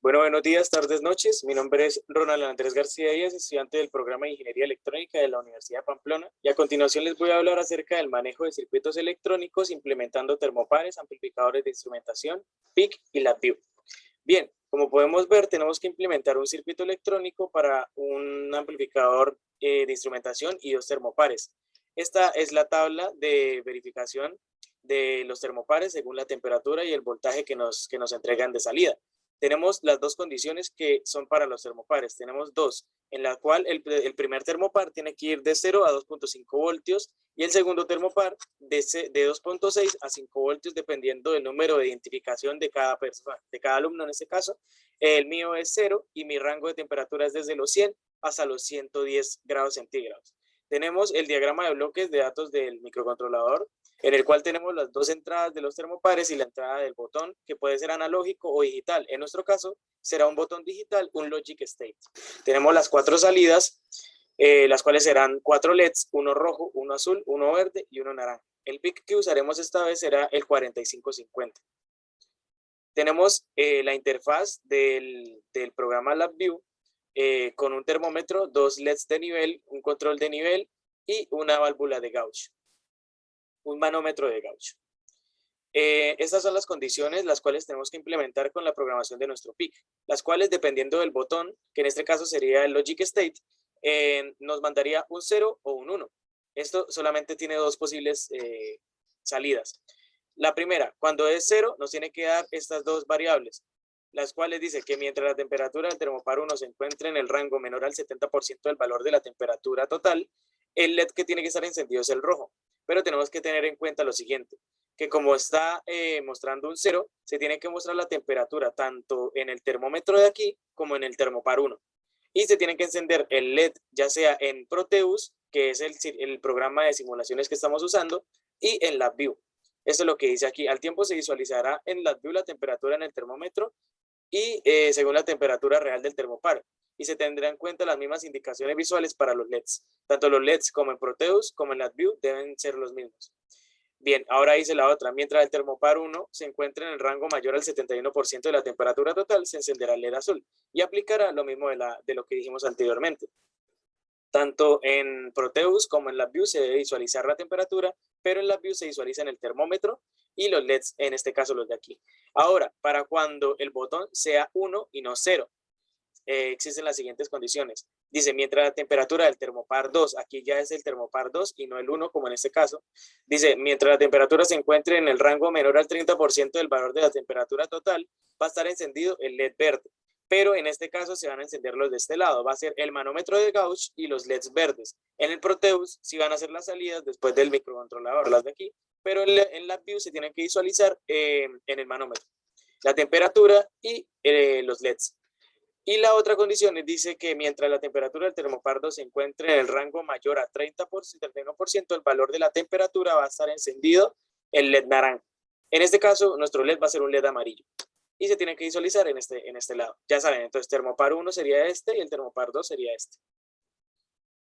Bueno, buenos días, tardes, noches. Mi nombre es Ronald Andrés García Díaz, estudiante del programa de Ingeniería Electrónica de la Universidad de Pamplona. Y a continuación les voy a hablar acerca del manejo de circuitos electrónicos implementando termopares, amplificadores de instrumentación, PIC y LabVIEW. Bien, como podemos ver, tenemos que implementar un circuito electrónico para un amplificador de instrumentación y dos termopares. Esta es la tabla de verificación de los termopares según la temperatura y el voltaje que nos entregan de salida. Tenemos las dos condiciones que son para los termopares. Tenemos dos, en la cual el primer termopar tiene que ir de 0 a 2.5 voltios y el segundo termopar de 2.6 a 5 voltios dependiendo del número de identificación de cada persona, de cada alumno en este caso. El mío es 0 y mi rango de temperatura es desde los 100 hasta los 110 grados centígrados. Tenemos el diagrama de bloques de datos del microcontrolador, en el cual tenemos las dos entradas de los termopares y la entrada del botón, que puede ser analógico o digital. En nuestro caso, será un botón digital, un logic state. Tenemos las cuatro salidas, las cuales serán 4 LEDs, uno rojo, uno azul, uno verde y uno naranja. El PIC que usaremos esta vez será el 4550. Tenemos la interfaz del programa LabVIEW, con un termómetro, 2 LEDs de nivel, un control de nivel y una válvula de Gauss, un manómetro de Gauss. Estas son las condiciones las cuales tenemos que implementar con la programación de nuestro PIC, las cuales dependiendo del botón, que en este caso sería el Logic State, nos mandaría un 0 o un 1. Esto solamente tiene dos posibles salidas. La primera, cuando es 0, nos tiene que dar estas dos variables, las cuales dice que mientras la temperatura del termopar 1 se encuentre en el rango menor al 70% del valor de la temperatura total, el LED que tiene que estar encendido es el rojo. Pero tenemos que tener en cuenta lo siguiente, que como está mostrando un 0, se tiene que mostrar la temperatura tanto en el termómetro de aquí como en el termopar 1. Y se tiene que encender el LED ya sea en Proteus, que es el programa de simulaciones que estamos usando, y en LabVIEW. Eso es lo que dice aquí. Al tiempo se visualizará en LabVIEW la temperatura en el termómetro y según la temperatura real del termopar. Y se tendrán en cuenta las mismas indicaciones visuales para los LEDs. Tanto los LEDs como en Proteus como en LabVIEW deben ser los mismos. Bien, ahora dice la otra. Mientras el termopar 1 se encuentre en el rango mayor al 71% de la temperatura total, se encenderá el LED azul y aplicará lo mismo de lo que dijimos anteriormente. Tanto en Proteus como en LabVIEW se debe visualizar la temperatura, pero en LabVIEW se visualiza en el termómetro y los LEDs, en este caso los de aquí. Ahora, para cuando el botón sea 1 y no 0, existen las siguientes condiciones. Dice, mientras la temperatura del termopar 2, aquí ya es el termopar 2 y no el 1 como en este caso, dice, mientras la temperatura se encuentre en el rango menor al 30% del valor de la temperatura total, va a estar encendido el LED verde. Pero en este caso se van a encender los de este lado, va a ser el manómetro de Gauss y los LEDs verdes. En el Proteus sí van a ser las salidas después del microcontrolador, las de aquí, pero en LabVIEW se tienen que visualizar en el manómetro, la temperatura y los LEDs. Y la otra condición dice que mientras la temperatura del termopar 2 se encuentre en el rango mayor a 31%, el valor de la temperatura va a estar encendido el LED naranja. En este caso, nuestro LED va a ser un LED amarillo. Y se tiene que visualizar en este lado. Ya saben, entonces termopar 1 sería este y el termopar 2 sería este.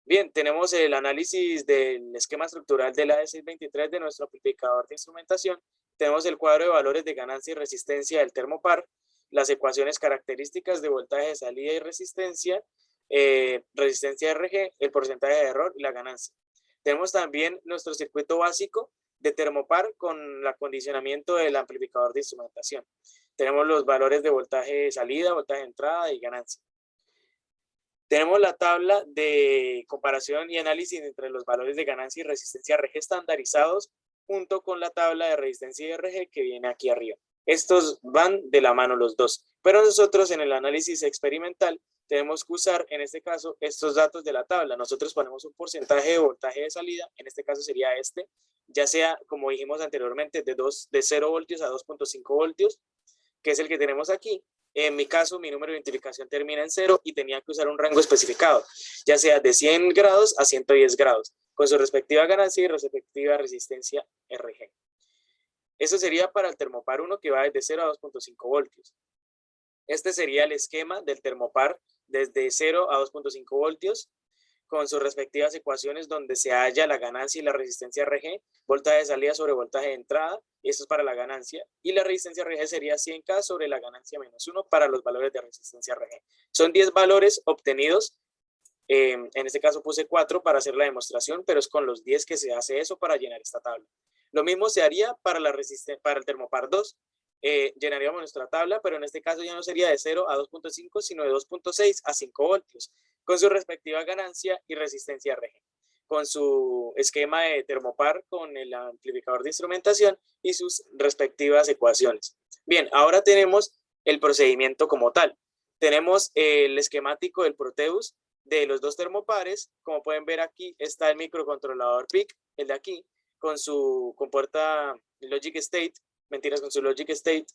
Bien, tenemos el análisis del esquema estructural del AD623 de nuestro amplificador de instrumentación. Tenemos el cuadro de valores de ganancia y resistencia del termopar, las ecuaciones características de voltaje de salida y resistencia, resistencia RG, el porcentaje de error y la ganancia. Tenemos también nuestro circuito básico de termopar con el acondicionamiento del amplificador de instrumentación. Tenemos los valores de voltaje de salida, voltaje de entrada y ganancia. Tenemos la tabla de comparación y análisis entre los valores de ganancia y resistencia RG estandarizados junto con la tabla de resistencia y RG que viene aquí arriba. Estos van de la mano los dos, pero nosotros en el análisis experimental tenemos que usar en este caso estos datos de la tabla. Nosotros ponemos un porcentaje de voltaje de salida, en este caso sería este, ya sea como dijimos anteriormente de 0 voltios a 2.5 voltios, que es el que tenemos aquí. En mi caso, mi número de identificación termina en 0 y tenía que usar un rango especificado, ya sea de 100 grados a 110 grados, con su respectiva ganancia y respectiva resistencia RG. Eso sería para el termopar 1 que va desde 0 a 2.5 voltios. Este sería el esquema del termopar desde 0 a 2.5 voltios. con sus respectivas ecuaciones donde se halla la ganancia y la resistencia RG, voltaje de salida sobre voltaje de entrada, esto es para la ganancia, y la resistencia RG sería 100K sobre la ganancia menos 1 para los valores de resistencia RG. Son 10 valores obtenidos, en este caso puse 4 para hacer la demostración, pero es con los 10 que se hace eso para llenar esta tabla. Lo mismo se haría para, para el termopar 2, llenaríamos nuestra tabla, pero en este caso ya no sería de 0 a 2.5, sino de 2.6 a 5 voltios, con su respectiva ganancia y resistencia RG, con su esquema de termopar con el amplificador de instrumentación y sus respectivas ecuaciones. Bien, ahora tenemos el procedimiento como tal. Tenemos el esquemático del Proteus de los dos termopares. Como pueden ver aquí está el microcontrolador PIC, el de aquí, con su puerta Logic State, con su Logic State,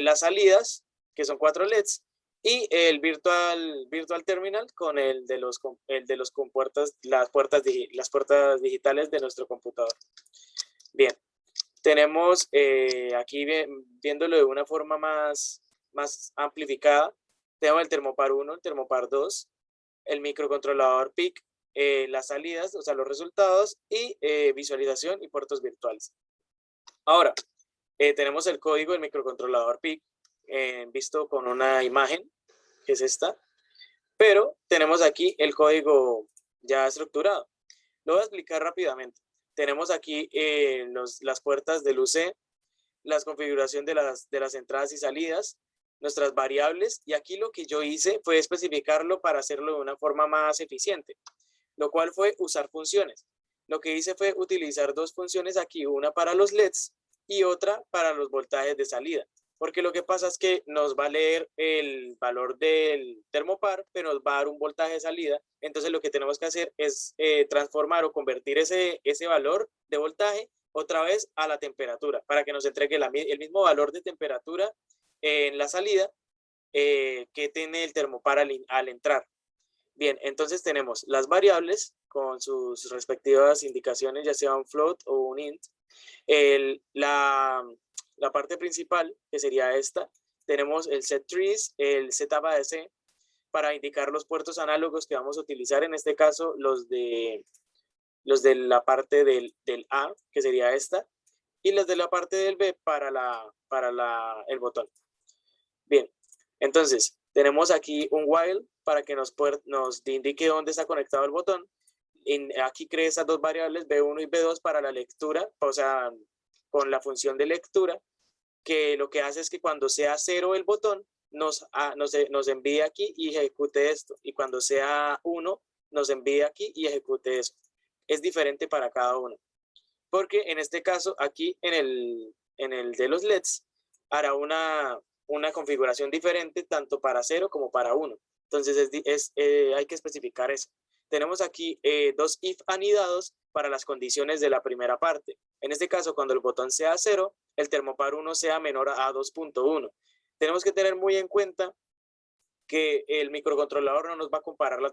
las salidas, que son 4 LEDs, y el virtual terminal con el de los compuertas, las puertas digitales de nuestro computador. Bien, tenemos aquí viéndolo de una forma más amplificada, tenemos el termopar 1, el termopar 2, el microcontrolador PIC, las salidas, o sea, los resultados, y visualización y puertos virtuales. Ahora, tenemos el código del microcontrolador PIC, visto con una imagen, que es esta, pero tenemos aquí el código ya estructurado. Lo voy a explicar rápidamente. Tenemos aquí las puertas del UC, la configuración de las entradas y salidas, nuestras variables, y aquí lo que yo hice fue especificarlo para hacerlo de una forma más eficiente, lo cual fue usar funciones. Lo que hice fue utilizar dos funciones aquí, una para los LEDs y otra para los voltajes de salida, porque lo que pasa es que nos va a leer el valor del termopar, pero nos va a dar un voltaje de salida. Entonces lo que tenemos que hacer es transformar o convertir ese valor de voltaje otra vez a la temperatura, para que nos entregue el mismo valor de temperatura en la salida que tiene el termopar al entrar. Bien, entonces tenemos las variables con sus respectivas indicaciones, ya sea un float o un int. La parte principal, que sería esta, tenemos el set_trees, el setup_ADC, para indicar los puertos análogos que vamos a utilizar, en este caso los de la parte del A, que sería esta, y los de la parte del B para el botón. Bien, entonces tenemos aquí un while para que nos indique dónde está conectado el botón. Aquí creé esas dos variables, B1 y B2, para la lectura, o sea, con la función de lectura, que lo que hace es que cuando sea 0 el botón, nos envíe aquí y ejecute esto, y cuando sea 1, nos envíe aquí y ejecute eso. Es diferente para cada uno, porque en este caso, aquí en el de los LEDs, hará una configuración diferente tanto para 0 como para 1. Entonces hay que especificar eso. Tenemos aquí dos if anidados para las condiciones de la primera parte. En este caso, cuando el botón sea 0, el termopar 1 sea menor a 2.1. Tenemos que tener muy en cuenta que el microcontrolador no nos va a comparar la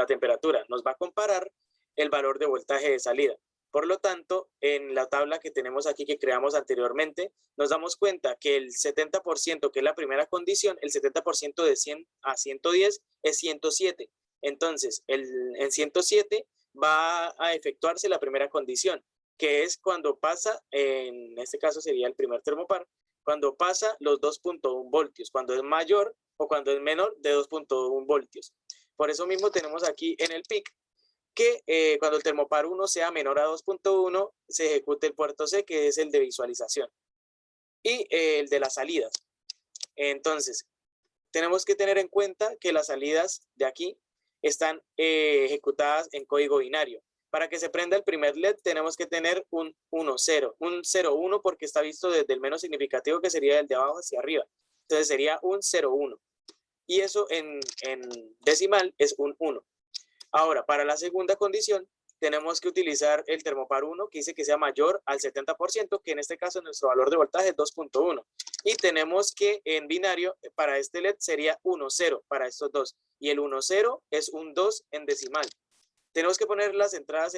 temperatura, nos va a comparar el valor de voltaje de salida. Por lo tanto, en la tabla que tenemos aquí, que creamos anteriormente, nos damos cuenta que el 70%, que es la primera condición, el 70% de 100 a 110 es 107. Entonces, en 107 va a efectuarse la primera condición, que es cuando pasa, en este caso sería el primer termopar, cuando pasa los 2.1 voltios, cuando es mayor o cuando es menor de 2.1 voltios. Por eso mismo tenemos aquí en el PIC que cuando el termopar 1 sea menor a 2.1, se ejecute el puerto C, que es el de visualización, y el de las salidas. Entonces, tenemos que tener en cuenta que las salidas de aquí están ejecutadas en código binario. Para que se prenda el primer LED tenemos que tener un 1-0, un 0-1 porque está visto desde el menos significativo, que sería el de abajo hacia arriba. Entonces sería un 0-1. Y eso en decimal es un 1. Ahora, para la segunda condición, tenemos que utilizar el termopar 1, que dice que sea mayor al 70%, que en este caso nuestro valor de voltaje es 2.1. Y tenemos que en binario, para este LED sería 1-0 para estos dos. Y el 1-0 es un 2 en decimal. Tenemos que poner las entradas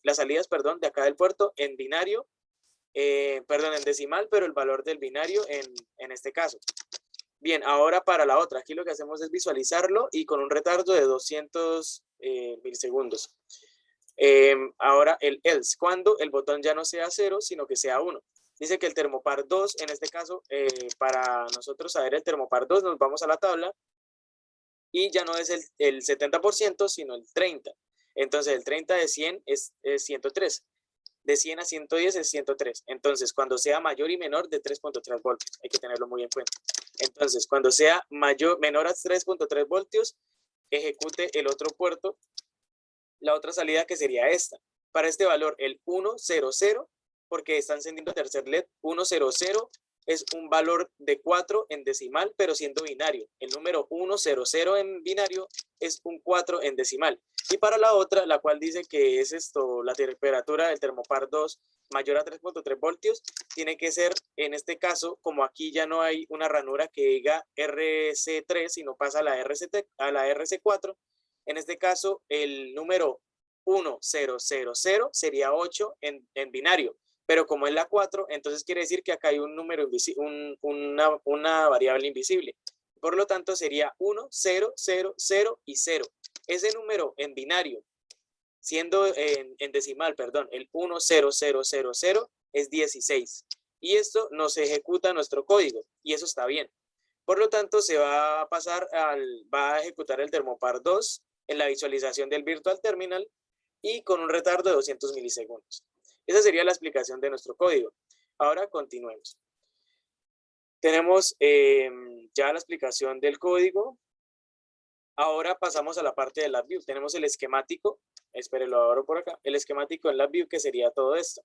las salidas, perdón, de acá del puerto en binario, en decimal, pero el valor del binario en este caso. Bien, ahora para la otra, aquí lo que hacemos es visualizarlo y con un retardo de 200 milisegundos. Ahora el else, cuando el botón ya no sea 0, sino que sea 1. Dice que el termopar 2, en este caso, para nosotros saber el termopar 2, nos vamos a la tabla y ya no es el 70%, sino el 30%. Entonces, el 30 de 100 es 103. De 100 a 110 es 103. Entonces, cuando sea mayor y menor de 3.3 voltios, hay que tenerlo muy en cuenta. Entonces, cuando sea menor a 3.3 voltios, ejecute el otro puerto, la otra salida que sería esta. Para este valor, el 100, porque está encendiendo tercer LED, 100 es un valor de 4 en decimal, pero siendo binario. El número 100 en binario es un 4 en decimal. Y para la otra, la cual dice que es la temperatura del termopar 2 mayor a 3.3 voltios, tiene que ser, en este caso, como aquí ya no hay una ranura que diga RC3, sino pasa a la RC4, en este caso, el número 1000 sería 8 en binario. Pero como es la 4, entonces quiere decir que acá hay un número invisible, una variable invisible. Por lo tanto, sería 1, 0, 0, 0 y 0. Ese número en binario, siendo en decimal, perdón, el 1, 0, 0, 0, 0 es 16. Y esto nos ejecuta nuestro código, y eso está bien. Por lo tanto, se va a pasar va a ejecutar el termopar 2 en la visualización del Virtual Terminal y con un retardo de 200 milisegundos. Esa sería la explicación de nuestro código. Ahora continuemos. Tenemos ya la explicación del código. Ahora pasamos a la parte de LabVIEW. Tenemos el esquemático. Espérenlo ahora por acá. El esquemático en LabVIEW, que sería todo esto.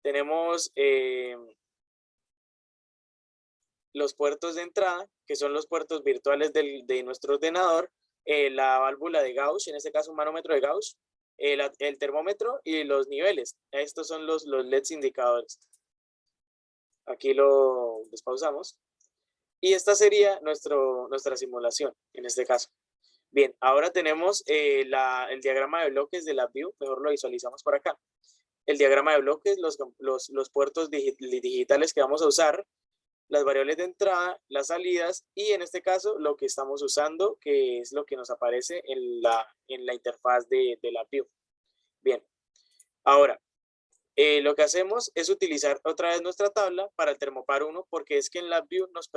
Tenemos los puertos de entrada, que son los puertos virtuales de nuestro ordenador, la válvula de Gauss, en este caso un manómetro de Gauss, el termómetro y los niveles. Estos son los LEDs indicadores. Aquí lo despausamos. Y esta sería nuestra simulación, en este caso. Bien, ahora tenemos el diagrama de bloques de LabVIEW. Mejor lo visualizamos por acá. El diagrama de bloques, los puertos digitales que vamos a usar, las variables de entrada, las salidas y en este caso lo que estamos usando, que es lo que nos aparece en la interfaz de LabVIEW. Bien, ahora lo que hacemos es utilizar otra vez nuestra tabla para el termopar 1 porque es que en LabVIEW nos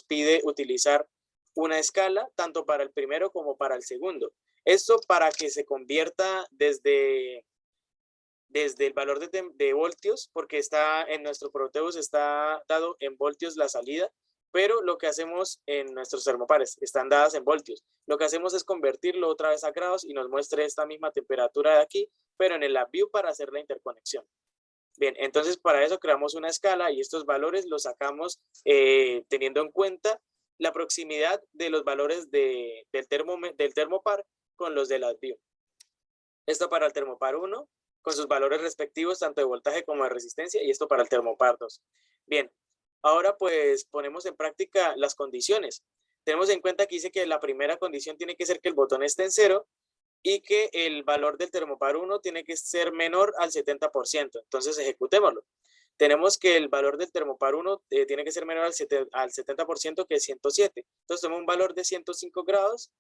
pide utilizar una escala tanto para el primero como para el segundo. Esto para que se convierta desde el valor de voltios, porque está en nuestro Proteus, está dado en voltios la salida, pero lo que hacemos en nuestros termopares están dadas en voltios. Lo que hacemos es convertirlo otra vez a grados y nos muestre esta misma temperatura de aquí, pero en el LabVIEW para hacer la interconexión. Bien, entonces para eso creamos una escala y estos valores los sacamos teniendo en cuenta la proximidad de los valores del termopar con los de LabVIEW. Esto para el termopar 1, con sus valores respectivos, tanto de voltaje como de resistencia, y esto para el termopar 2. Bien, ahora pues ponemos en práctica las condiciones. Tenemos en cuenta que dice que la primera condición tiene que ser que el botón esté en 0 y que el valor del termopar 1 tiene que ser menor al 70%. Entonces ejecutémoslo. Tenemos que el valor del termopar 1 tiene que ser menor al 70%, que es 107. Entonces tenemos un valor de 105 grados,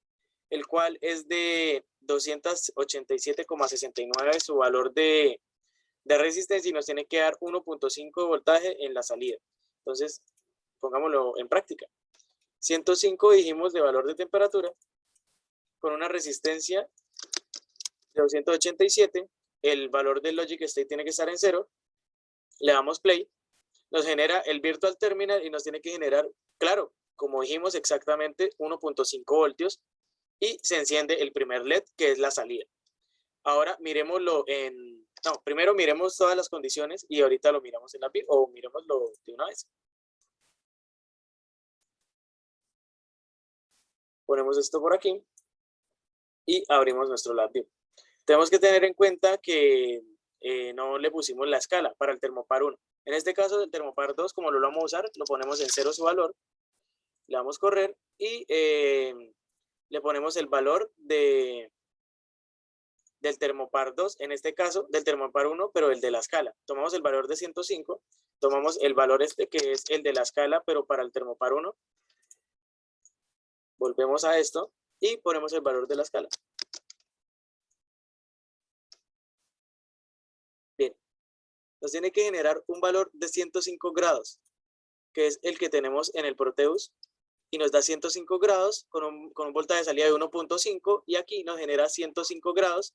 el cual es de 287,69 su valor de resistencia y nos tiene que dar 1.5 de voltaje en la salida. Entonces, pongámoslo en práctica. 105 dijimos de valor de temperatura con una resistencia de 287, el valor del logic state tiene que estar en 0, le damos play, nos genera el virtual terminal y nos tiene que generar, claro, como dijimos exactamente 1.5 voltios y se enciende el primer LED que es la salida. Ahora miremoslo primero miremos todas las condiciones y ahorita lo miramos en la LabVIEW o miremoslo de una vez. Ponemos esto por aquí y abrimos nuestro LabVIEW. Tenemos que tener en cuenta que no le pusimos la escala para el termopar 1. En este caso, el termopar 2, como lo vamos a usar, lo ponemos en 0 su valor, le damos correr y le ponemos el valor del termopar 2, en este caso del termopar 1, pero el de la escala. Tomamos el valor de 105, tomamos el valor que es el de la escala, pero para el termopar 1, Volvemos a esto y ponemos el valor de la escala. Bien, nos tiene que generar un valor de 105 grados, que es el que tenemos en el Proteus, y nos da 105 grados con un voltaje de salida de 1.5, y aquí nos genera 105 grados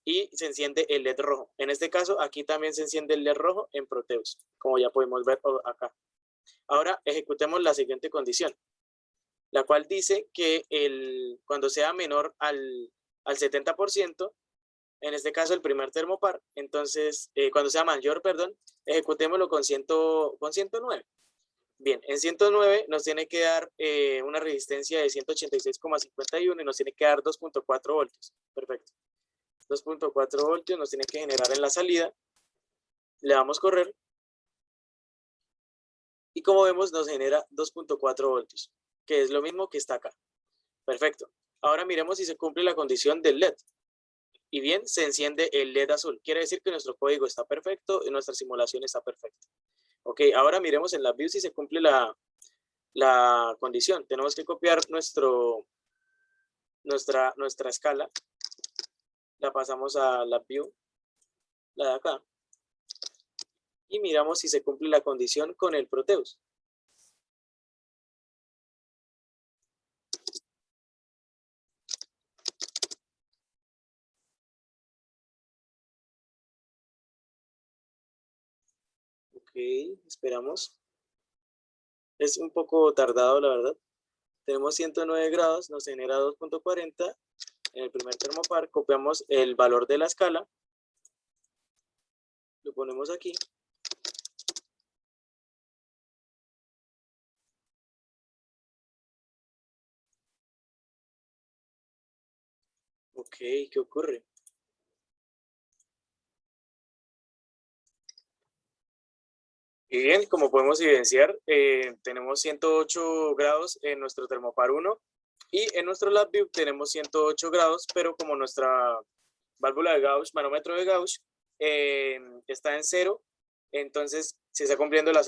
y se enciende el LED rojo. En este caso, aquí también se enciende el LED rojo en Proteus, como ya podemos ver acá. Ahora ejecutemos la siguiente condición, la cual dice que cuando sea menor al 70%, en este caso el primer termopar, entonces cuando sea mayor, perdón, ejecutémoslo con 109. Bien, en 109 nos tiene que dar una resistencia de 186,51 y nos tiene que dar 2.4 voltios. Perfecto. 2.4 voltios nos tiene que generar en la salida. Le damos correr. Y como vemos nos genera 2.4 voltios, que es lo mismo que está acá. Perfecto. Ahora miremos si se cumple la condición del LED. Y bien, se enciende el LED azul. Quiere decir que nuestro código está perfecto y nuestra simulación está perfecta. Ok, ahora miremos en LabVIEW si se cumple la condición. Tenemos que copiar nuestra escala. La pasamos a LabVIEW, la de acá. Y miramos si se cumple la condición con el Proteus. Ok, esperamos. Es un poco tardado, la verdad. Tenemos 109 grados, nos genera 2.40. En el primer termopar copiamos el valor de la escala. Lo ponemos aquí. Ok, ¿qué ocurre? Y bien, como podemos evidenciar, tenemos 108 grados en nuestro termopar 1 y en nuestro LabVIEW tenemos 108 grados, pero como nuestra válvula de Gauss, manómetro de Gauss, está en 0, entonces se está cumpliendo la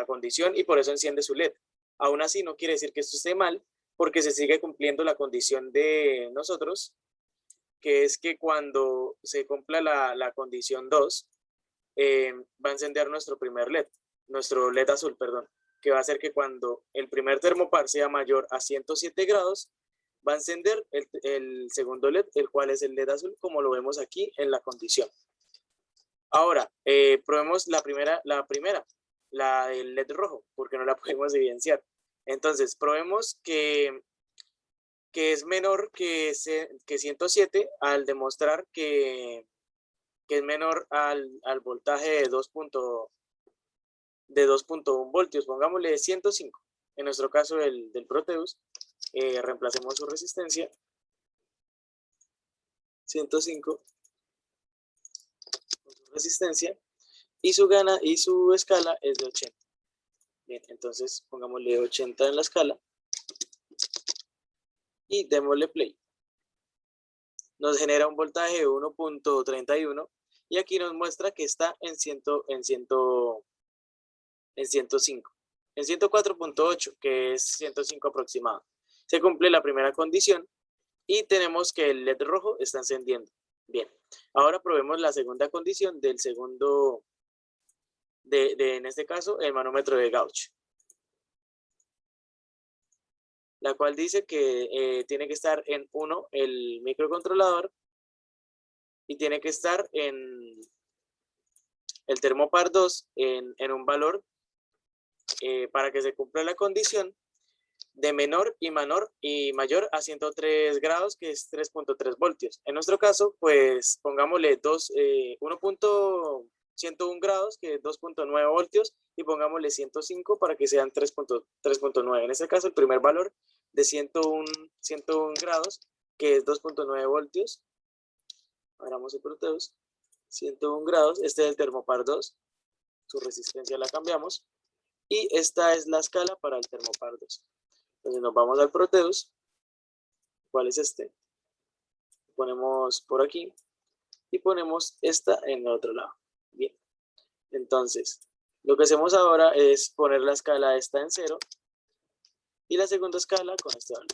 condición y por eso enciende su LED. Aún así no quiere decir que esto esté mal, porque se sigue cumpliendo la condición de nosotros, que es que cuando se cumpla la condición 2, va a encender nuestro LED azul, perdón, que va a hacer que cuando el primer termopar sea mayor a 107 grados, va a encender el segundo LED, el cual es el LED azul, como lo vemos aquí en la condición. Ahora, probemos la del LED rojo, porque no la podemos evidenciar. Entonces, probemos que es menor que 107 al demostrar que es menor al voltaje de 2.1 voltios, pongámosle 105. En nuestro caso del Proteus, reemplacemos su resistencia, 105, con su resistencia, y su escala es de 80. Bien, entonces pongámosle 80 en la escala, y démosle play. Nos genera un voltaje de 1.31, y aquí nos muestra que está en 105. En 104.8, que es 105 aproximado. Se cumple la primera condición y tenemos que el LED rojo está encendiendo. Bien, ahora probemos la segunda condición del segundo, en este caso, el manómetro de Gauss, la cual dice que tiene que estar en 1 el microcontrolador y tiene que estar en el termopar 2 en un valor para que se cumpla la condición de menor y mayor a 103 grados, que es 3.3 voltios. En nuestro caso, pues pongámosle 1.101 grados, que es 2.9 voltios, y pongámosle 105 para que sean 3.9. En este caso, el primer valor de 101 grados, que es 2.9 voltios. Abramos el Proteus. 101 grados, este es el termopar 2. Su resistencia la cambiamos. Y esta es la escala para el termopar 2. Entonces nos vamos al Proteus. ¿Cuál es este? Ponemos por aquí y ponemos esta en el otro lado. Bien. Entonces, lo que hacemos ahora es poner la escala esta en 0 y la segunda escala con este valor.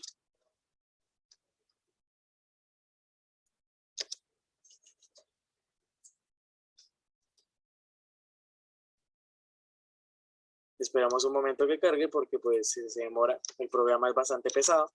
Esperamos un momento que cargue porque pues se demora, el programa es bastante pesado.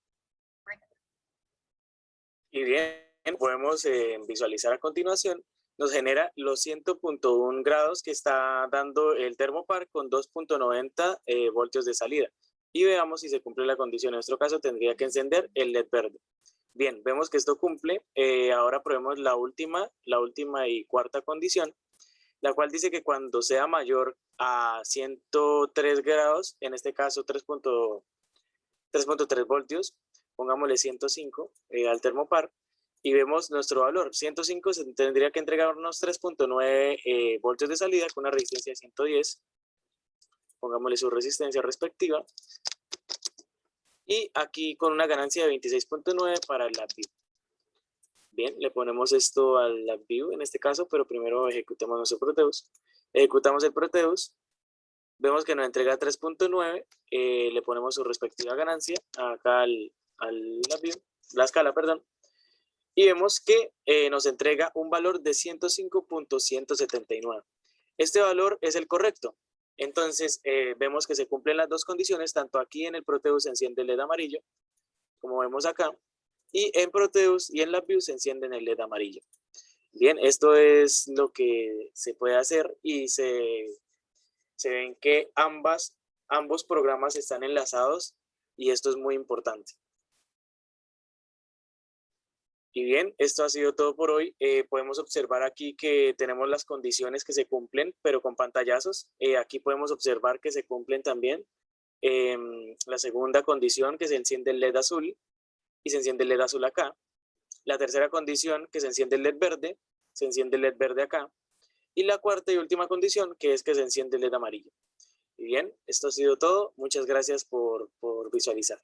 Y bien, podemos visualizar a continuación, nos genera los 100.1 grados que está dando el termopar con 2.90 voltios de salida. Y veamos si se cumple la condición. En nuestro caso tendría que encender el LED verde. Bien, vemos que esto cumple. Ahora probemos la última y cuarta condición, la cual dice que cuando sea mayor a 103 grados, en este caso 3.3 voltios, pongámosle 105 al termopar, y vemos nuestro valor. 105 se tendría que entregarnos 3.9 voltios de salida con una resistencia de 110. Pongámosle su resistencia respectiva. Y aquí con una ganancia de 26.9 para el LabVIEW. Bien, le ponemos esto al LabVIEW en este caso, pero primero ejecutemos nuestro Proteus. Ejecutamos el Proteus. Vemos que nos entrega 3.9. Le ponemos su respectiva ganancia acá al LabVIEW, la escala, perdón. Y vemos que nos entrega un valor de 105.179. Este valor es el correcto. Entonces, vemos que se cumplen las dos condiciones, tanto aquí en el Proteus se enciende el LED amarillo, como vemos acá, y en Proteus y en LabVIEW se enciende el LED amarillo. Bien, esto es lo que se puede hacer y se ven que ambos programas están enlazados y esto es muy importante. Y bien, esto ha sido todo por hoy. Podemos observar aquí que tenemos las condiciones que se cumplen, pero con pantallazos. Aquí podemos observar que se cumplen también la segunda condición, que se enciende el LED azul y se enciende el LED azul acá. La tercera condición, que se enciende el LED verde, se enciende el LED verde acá. Y la cuarta y última condición, que es que se enciende el LED amarillo. Y bien, esto ha sido todo. Muchas gracias por visualizar.